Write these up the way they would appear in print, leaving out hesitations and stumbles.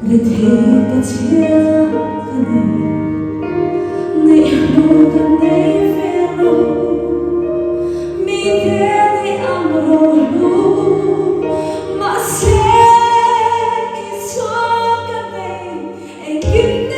Hãy subscribe cho kênh Ghiền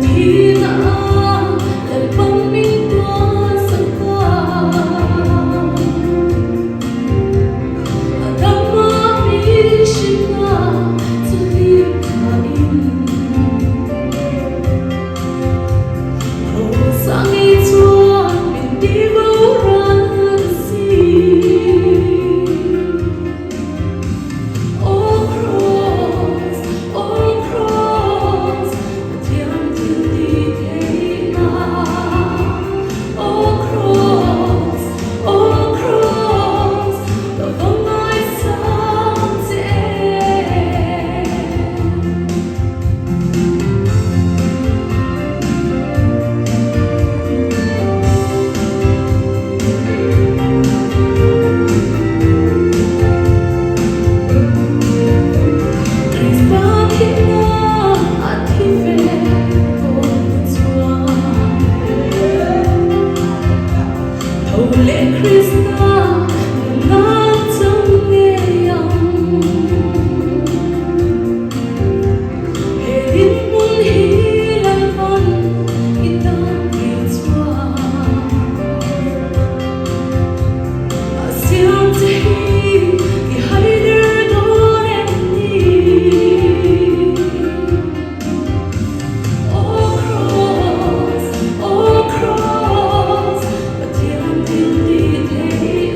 Mì Gõ để không bỏ lỡ lễ Christmas ngát trong nghe lòng hệ đến muôn hi lan văn kita kichwa siang tehi ki haider don em ni oh cross but tiang din di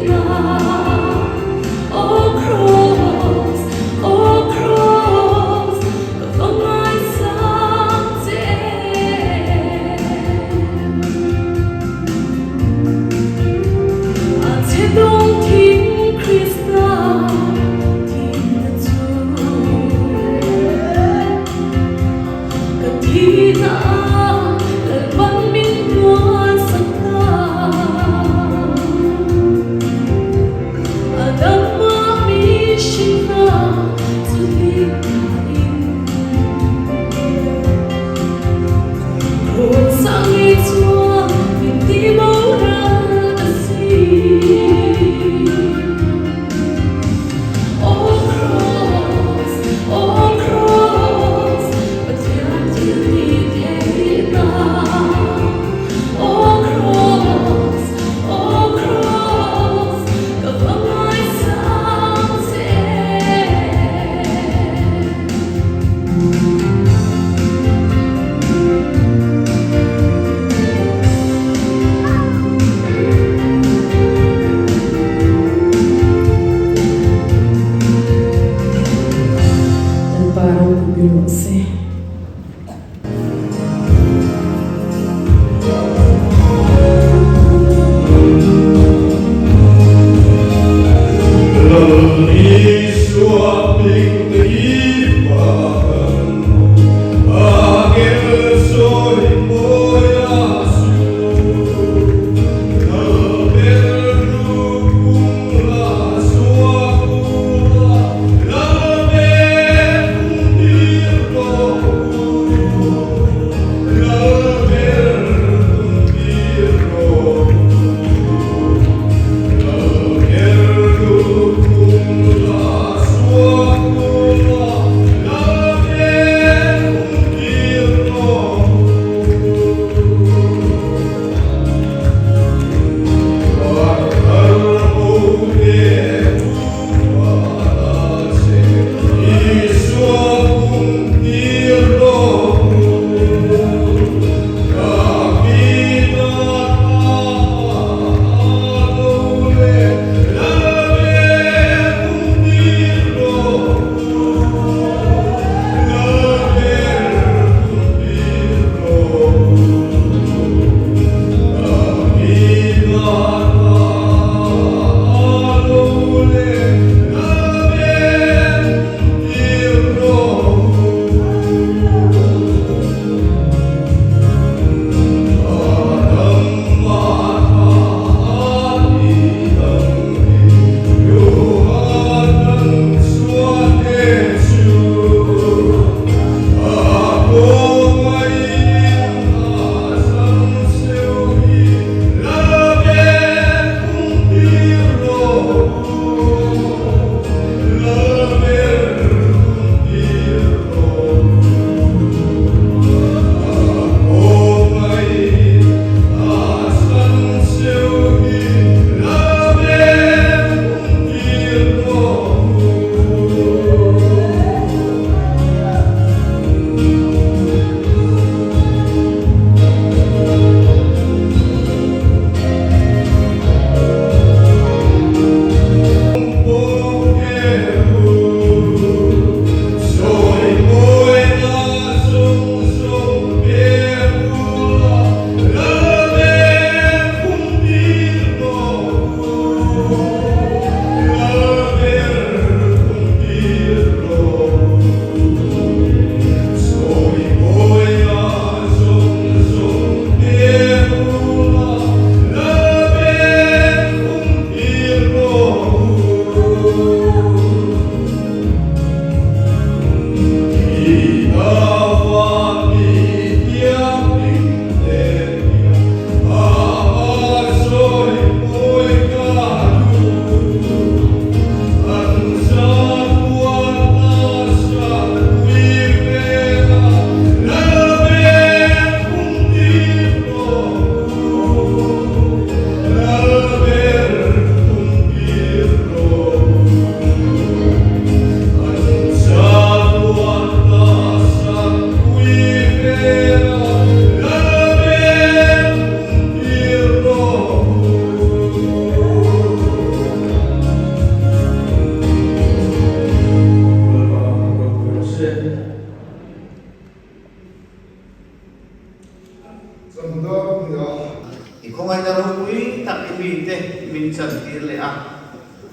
không ai đâu quý tặng cái mình thế mình chẳng tiền lệ à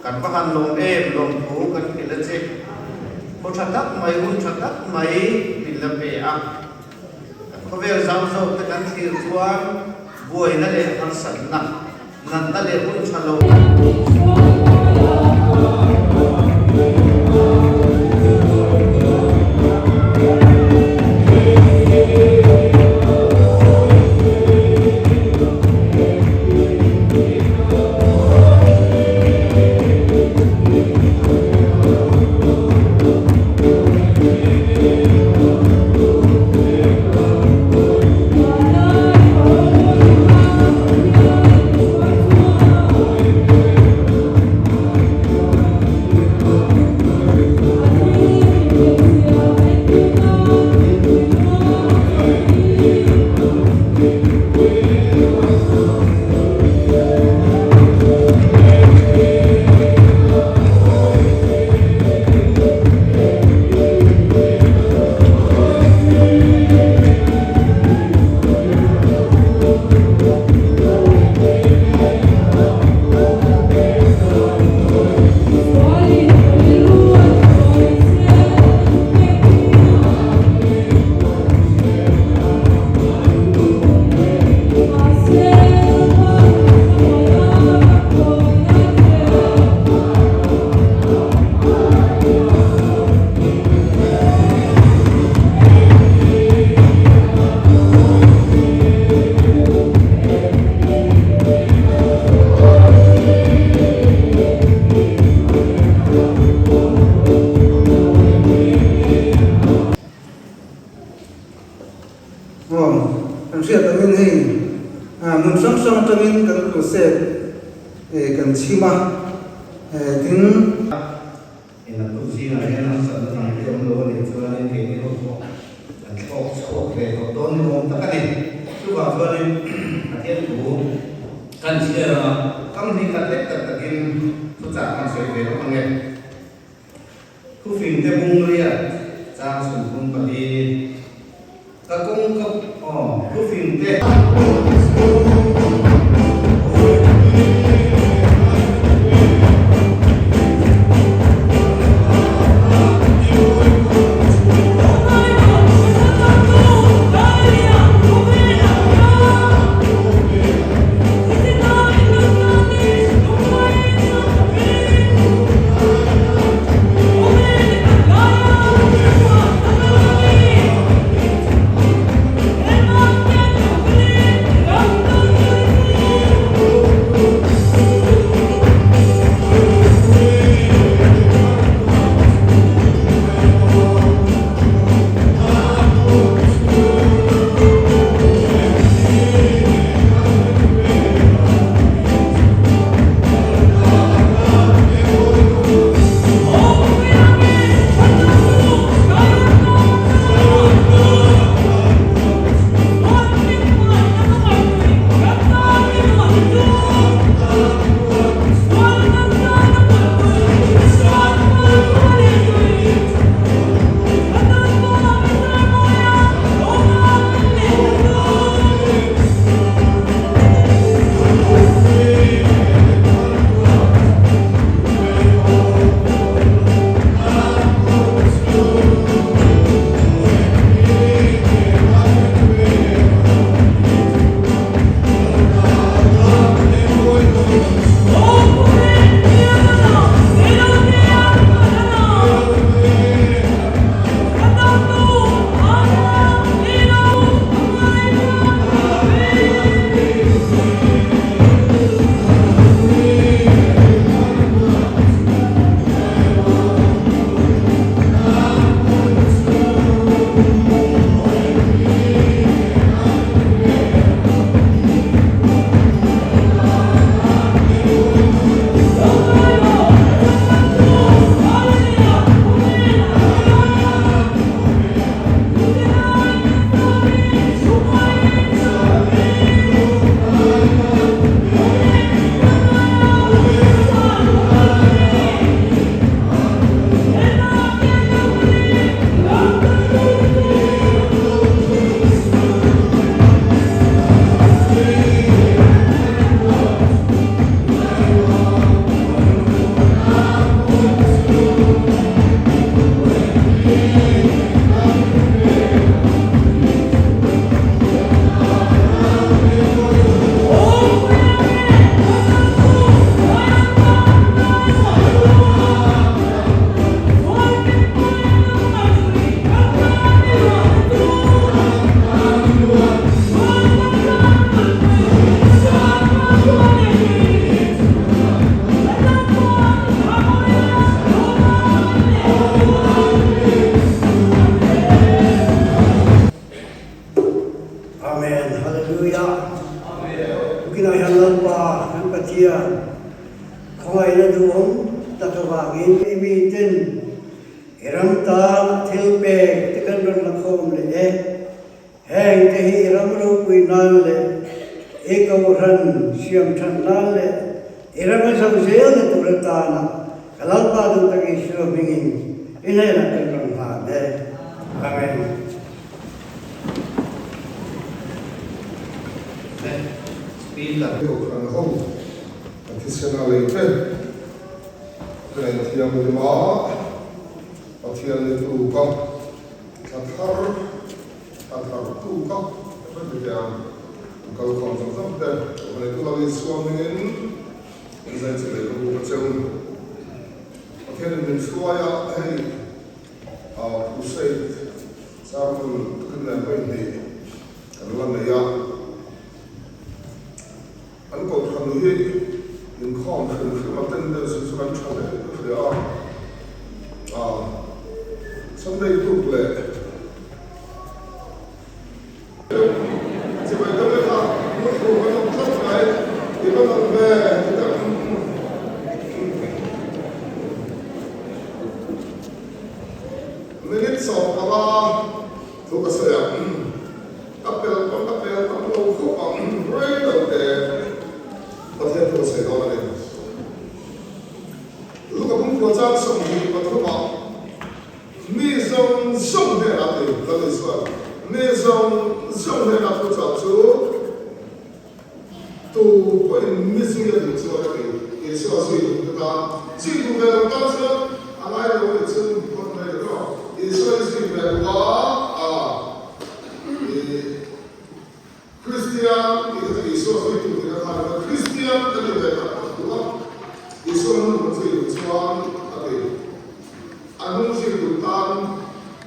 cắn bác ăn lồng êm lồng thú cắn cái là gì có chặt đất mấy hun chặt đất mấy mình là về à có vẻ giàu giàu cái cắn thịt chuan buổi nó để ăn sẵn nặng nặng nó để hun chặt lồng kan sia tamin hei mun sang sang tamin kan ko se kan chima tin ina tu si na ina sa na ke lo ni chu na ni ni ko an ko ke ko don mo ta ka ni chu ba ba ni a ke lu kan sia kam ni ka tek ta kin tu cha ma se ve ko nge ku fin te bung ria cha sun bung pa di ka kong ka ku fin te Hãy subscribe cho kênh Ghiền Mì Gõ để không bỏ lỡ ta kan patia khoi la duong ta ka wa ngi mi tin iram ta thil pe te kan ron la khom le heng te hi ram ro pui nan le e ka ran siam than nan le iram sa se le tu ra ta na kalal pa du ta ki shu bingin ina la kan ron ha le amen. Điều khẳng không thì sẽ là lấy phép để thiêng người má và thiêng người tu công thar tu công rất là đẹp cầu phòng trong rất đẹp và tu là đi xuống mình in danh sẽ lấy công việc chung và thiêng mình xua ya hay tu xây sao mình cứ làm vậy thì cái lần này ya anh có thằng gì những con khi mà tên đều sử dụng cho nên thì xong đây thuộc lệ chỉ vậy thôi là một số các ông rất này thì nó làm về thì các mình ít sọt là ba thuộc cái gì ạ apel tâm lâu khổ bằng rồi đầu để có thể tôi sẽ nói đây lúc mà cũng có trang sống thì có thứ mà mi dòng sống thế nào thì là lý do mi dòng sống thế nào tôi chọn chú tu với mi sinh nhật thì chú ở đây thì sẽ có gì chúng ta chỉ tu về làm ta sẽ anh ai là người chân con này đó thì sẽ có gì về đó Christian thì Isu sẽ tu thì là Christian cái gì vậy đúng không? Isu nó cũng sẽ được chuan cái anh cũng sẽ được tan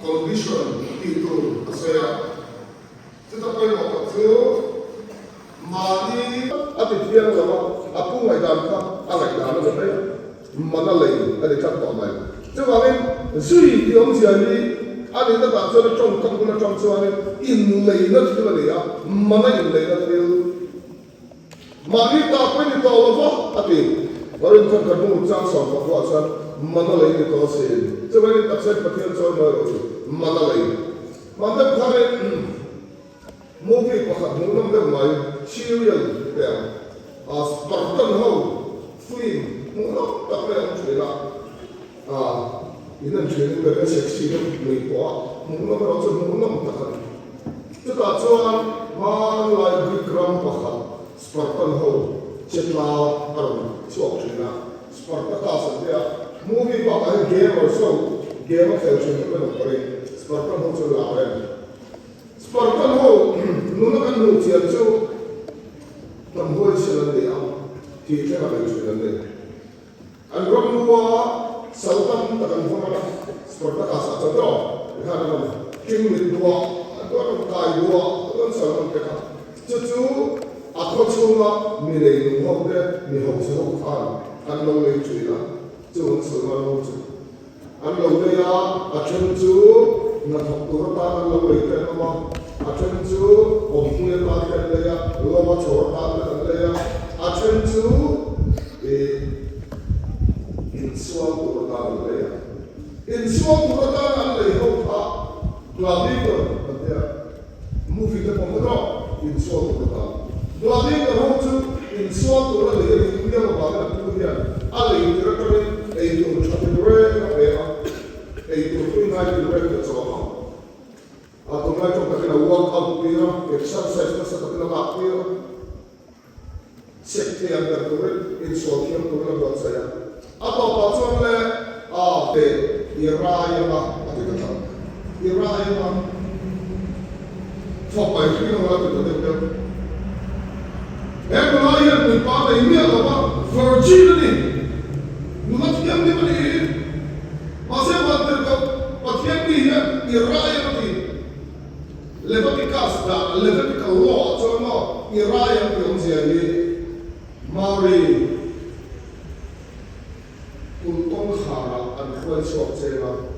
condition thì tu sẽ chúng ta quay một chút mà đi thì thiêng là mà cũng ngày đàn khác anh ngày đàn nó đấy mà nó lấy cái để chắc tỏ này chứ mà nên duy thì ông gì đi anh ấy đã bảo cho nó trong công nó trong cho anh in lấy nó thì cái này á mà nó in lấy nó thì mà đi ta quên đi tàu là võ thì và nên không cần một trang sòng của võ sao mà nó lấy cái tàu xe chứ vậy nên tập sẽ phát hiện cho nó mà nó lấy mà nó thay mua cái của khách mua nó được mấy serial đẹp Spartan hậu phim mua nó tập về ông chuyện là 이는 죄는 내가 섹시는 보이고 뭔가 말하자 뭔가 못하다. 그다 저한 말라이 그람 바카 스파르탄호 쳇라 바로 추억이나 스파르타 가서야 무비 바카 게임어서 게임을 세우는 거 그래 스파르탄호 저라래 스파르탄호 누나가 누지야죠 담보에 쓰는데요 뒤에가 되는데 안 그럼과 Saltam takkan faham seperti kasar contoh, lihat king mit dua, atau kai dua, atau saltam kita. Cucu aku cuma milih nuhau deh, nuhau sehukan, anda boleh cuci cuman semua lucu. Anda boleh ya, acucu, nak turun anda boleh kenapa, acucu, ompunya tadi ya, lama cowok tadi ya, acucu, Insuang turatan leya. Insuang turatan anda hopa. Gladiator ada movie tu pemudra. Insuang turatan. Gladiator hoju insuang turatan leya. Dunia berbagai dunia. Ada yang direktori, itu mencapai direct apa? Itu tunai direct bersama. Atau mereka kita workout dia, exercise kita kita lakukan. Sekte yang tertulis insuang yang turun buat saya. Atau pasal le de irayama atau kata irayama fokai itu yang orang itu dia mulai dari pada ini apa virginity mulut yang di mana ini masih banter kau pasien ni irayama ni Leviticus dah Leviticus law cuma irayama yang jadi mari Untung harap an kuat sok cera,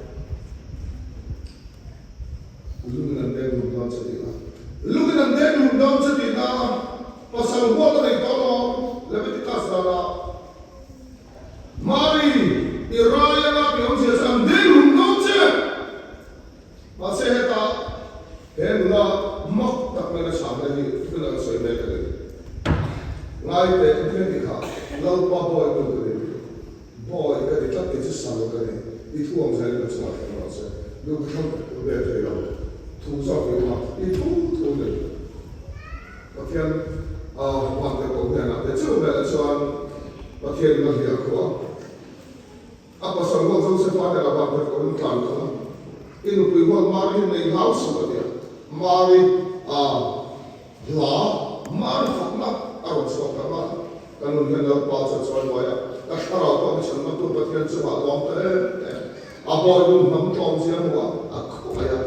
lu dengan dia mudahn sedih. Lu dengan dia mudahn sedih. Pasal buat dari tolong ngay để cái gì cả lâu qua boy tôi cái boy cái gì chắc cái sao cái này đi thu ông sẽ được sao nó sẽ lúc không về thế đâu thu sao cái mà đi thu được và khi hoàn thành công việc nào để chưa về là cho và khi nó hiểu của apa sang lo zo se fa la ba ko un plan ko inu kui ho mari nei house ko dia mari la mari fakna aro so ka ma kanun hen la pa sa so wa ya ta khara ko mi chan ma tu pa tian chu ha long te abo lu nam tom sia wa ko ya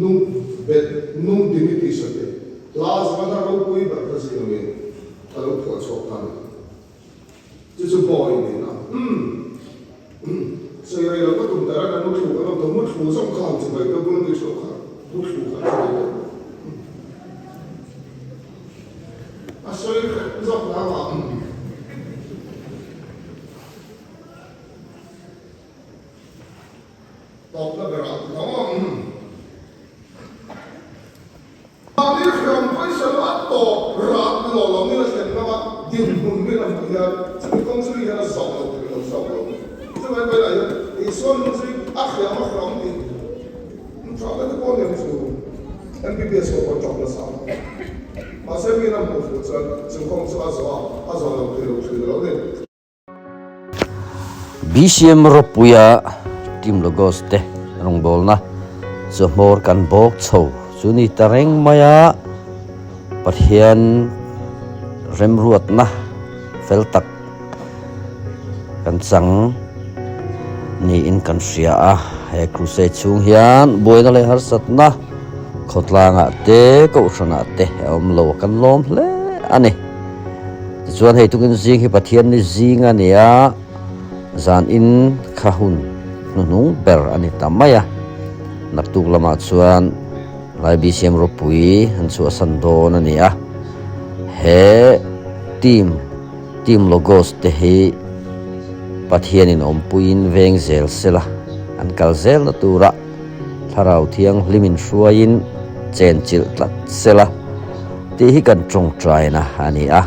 nung bet nung dimiti sa te las ma na ro kui ba ka si no me ta lo ko so ka ni chu boy ni na所以呢，我懂得了，我出，我懂我出上考出来，都不能说考，不出考出来的。所以让他嘛，到那边了，你看为什么到老老那个人那么英文没那么样，这个公司里头少了这个少了。这个未来你说你是akhir mahram ni inshallah the point is to MBBS ko job na sa masa mi na mo fu sa kong sa lo de BCM ropuya tim logos te rong bol na so mor kan bok chho chuni tareng maya pathian remruat na feltak kan sang ni in kan sia he crusade chung hian boina le har sat na khotlanga te ko sana te om lo kan lom hle ani chuan hei tukin jing hi pathian ni zinga nia zan in khahun nunung ber ani tamaya naktuk lama chuan lai BCM ropui han chu sandon ania he team logos te hi pathian in ompuin veng zel sela an kal zel na tura tharau thiang limin hruain chen chil tlat sela ti hi kan tong trai na ani a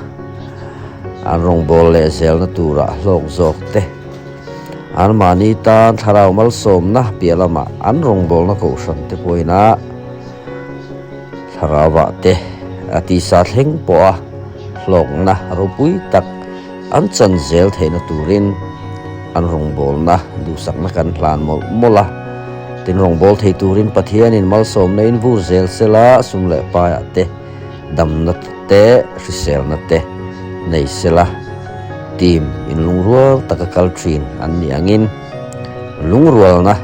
an rong bol le zel na tura lok zok te an mani ta tharau mal som na pialama an rong bol na ko san te poina tharawa te ati sa thleng po a hlok na ropui tak an chan zel theina turin an rong bol na du sak na kan hlan mola tin rong bol thei turin pathian in mal som na in vur zel sela sum le pa te dam na te risel na te nei sela tim in lungrual takakal trin an niangin lungrual na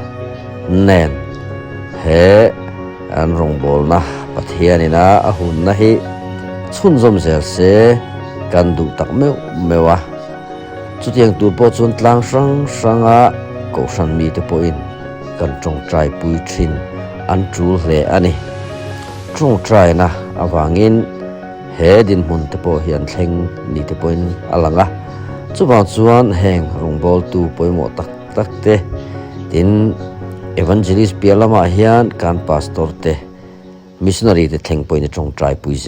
nen he an rong bol na pathian ina a hun na hi chhun zom zel se kan du tak mewa chu tiang tur po chun tlang sang a ko san mi te po in kan tong trai pui thin an tul hle ani tong trai na awangin he din mun te po hian thleng ni te po in alanga chuwa chuan heng rong bol tu poimo tak te tin evangelist pialama hian kan pastor te missionary te thleng po in tong trai pui